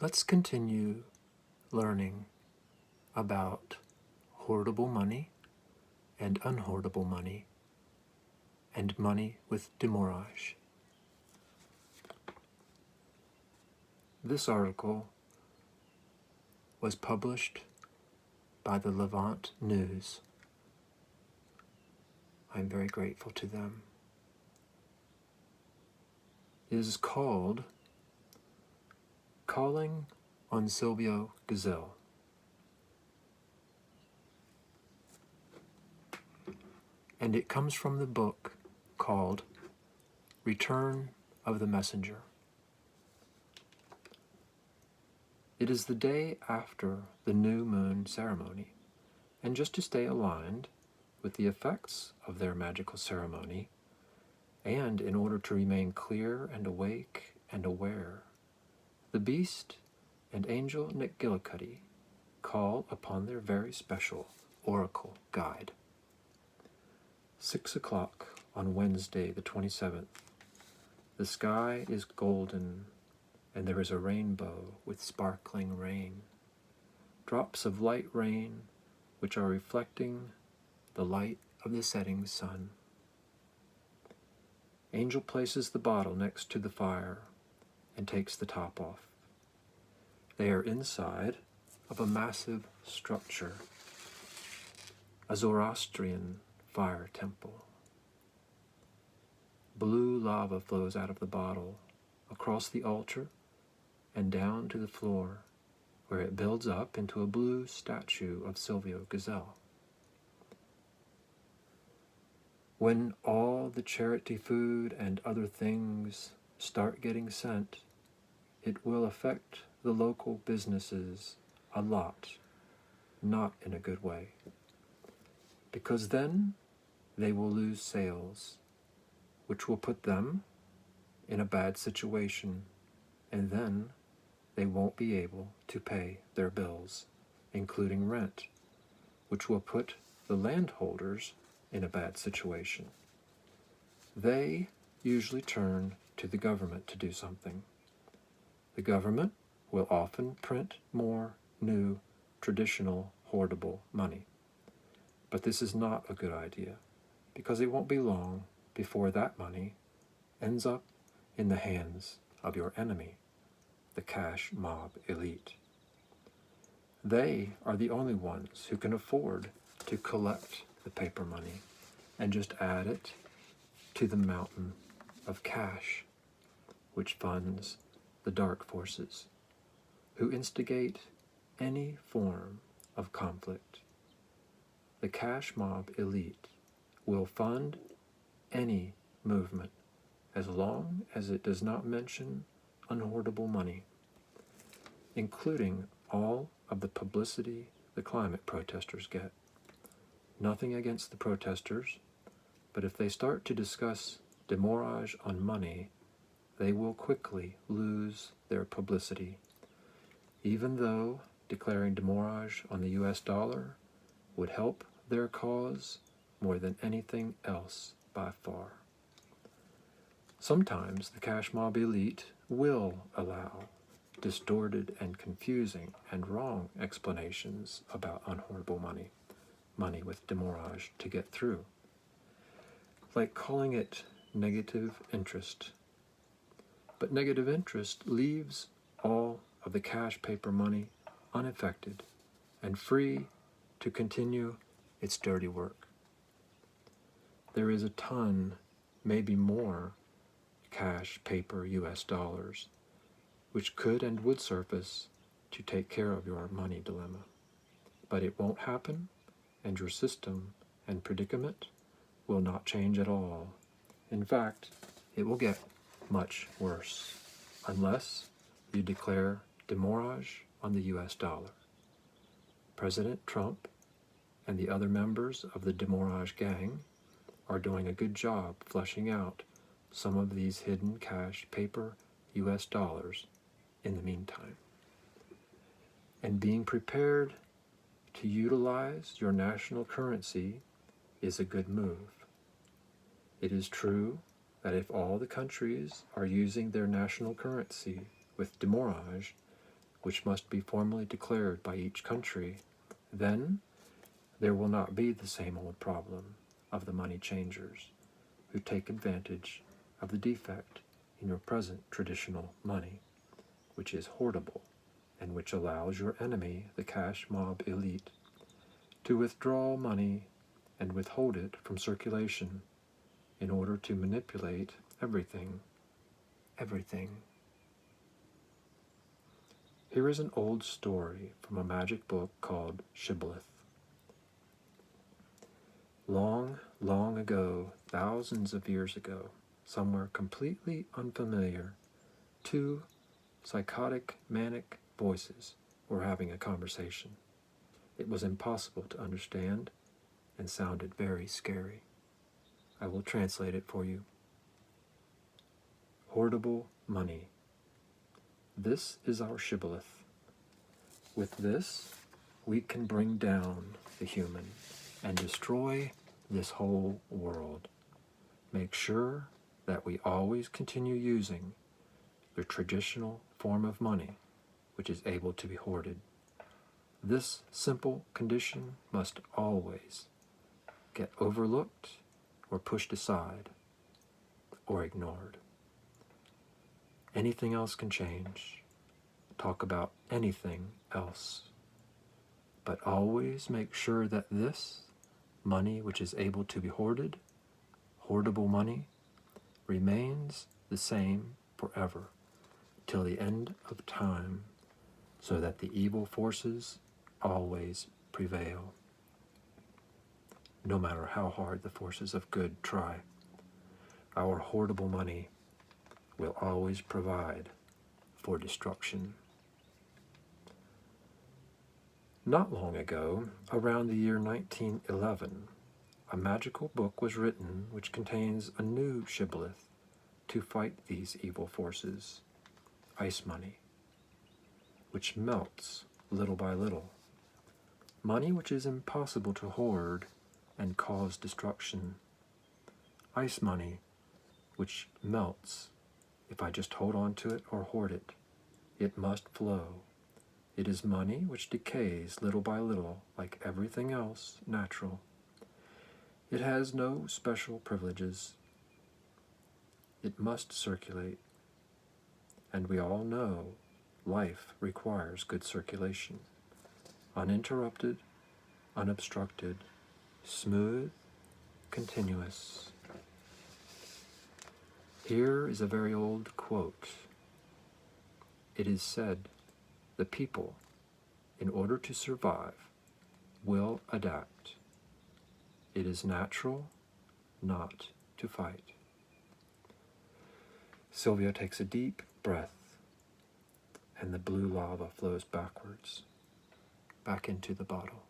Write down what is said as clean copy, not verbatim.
Let's continue learning about hoardable money and unhoardable money and money with demurrage. This article was published by the Levant News. I'm very grateful to them. It is called Calling on Silvio Gesell. And it comes from the book called Return of the Messenger. It is the day after the new moon ceremony, and just to stay aligned with the effects of their magical ceremony, and in order to remain clear and awake and aware, the beast and angel NicGillicuddy call upon their very special oracle guide. 6 o'clock on Wednesday the 27th. The sky is golden, and there is a rainbow with sparkling rain. Drops of light rain which are reflecting the light of the setting sun. Angel places the bottle next to the fire and takes the top off. They are inside of a massive structure, a Zoroastrian Fire Temple. Blue lava flows out of the bottle, across the altar, and down to the floor, where it builds up into a blue statue of Silvio Gesell. When all the charity food and other things start getting sent, it will affect the local businesses a lot, not in a good way, because then they will lose sales, which will put them in a bad situation, and then they won't be able to pay their bills, including rent, which will put the landholders in a bad situation. They usually turn to the government to do something. The government will often print more new, traditional, hoardable money. But this is not a good idea, because it won't be long before that money ends up in the hands of your enemy, the cash mob elite. They are the only ones who can afford to collect the paper money and just add it to the mountain of cash, which funds the dark forces, who instigate any form of conflict. The cash mob elite will fund any movement as long as it does not mention unhoardable money, including all of the publicity the climate protesters get. Nothing against the protesters, but if they start to discuss demurrage on money, they will quickly lose their publicity, even though declaring demurrage on the US dollar would help their cause more than anything else by far. Sometimes the cash mob elite will allow distorted and confusing and wrong explanations about unhoardable money, money with demurrage, to get through, like calling it negative interest. But negative interest leaves all of the cash paper money unaffected and free to continue its dirty work. There is a ton, maybe more, cash paper US dollars, which could and would surface to take care of your money dilemma. But it won't happen, and your system and predicament will not change at all. In fact, it will get much worse, unless you declare demurrage on the US dollar. President Trump and the other members of the demurrage gang are doing a good job fleshing out some of these hidden cash paper US dollars in the meantime. And being prepared to utilize your national currency is a good move. It is true that if all the countries are using their national currency with demurrage, which must be formally declared by each country, then there will not be the same old problem of the money changers who take advantage of the defect in your present traditional money, which is hoardable and which allows your enemy, the cash mob elite, to withdraw money and withhold it from circulation in order to manipulate everything. Here is an old story from a magic book called Shibboleth. Long, long ago, thousands of years ago, somewhere completely unfamiliar, two psychotic, manic voices were having a conversation. It was impossible to understand and sounded very scary. I will translate it for you. Hoardable money. This is our shibboleth. With this, we can bring down the human and destroy this whole world. Make sure that we always continue using the traditional form of money, which is able to be hoarded. This simple condition must always get overlooked or pushed aside or ignored. Anything else can change. Talk about anything else. But always make sure that this money which is able to be hoarded, hoardable money, remains the same forever till the end of time, so that the evil forces always prevail, no matter how hard the forces of good try. Our hoardable money will always provide for destruction. Not long ago, around the year 1911, a magical book was written which contains a new shibboleth to fight these evil forces, ice money, which melts little by little. Money which is impossible to hoard and cause destruction. Ice money which melts if I just hold on to it or hoard it. It must flow. It is money which decays little by little, like everything else natural. It has no special privileges. It must circulate. And we all know life requires good circulation. Uninterrupted, unobstructed, smooth, continuous. Here is a very old quote. It is said, the people, in order to survive, will adapt. It is natural not to fight. Silvio takes a deep breath, and the blue lava flows backwards, back into the bottle.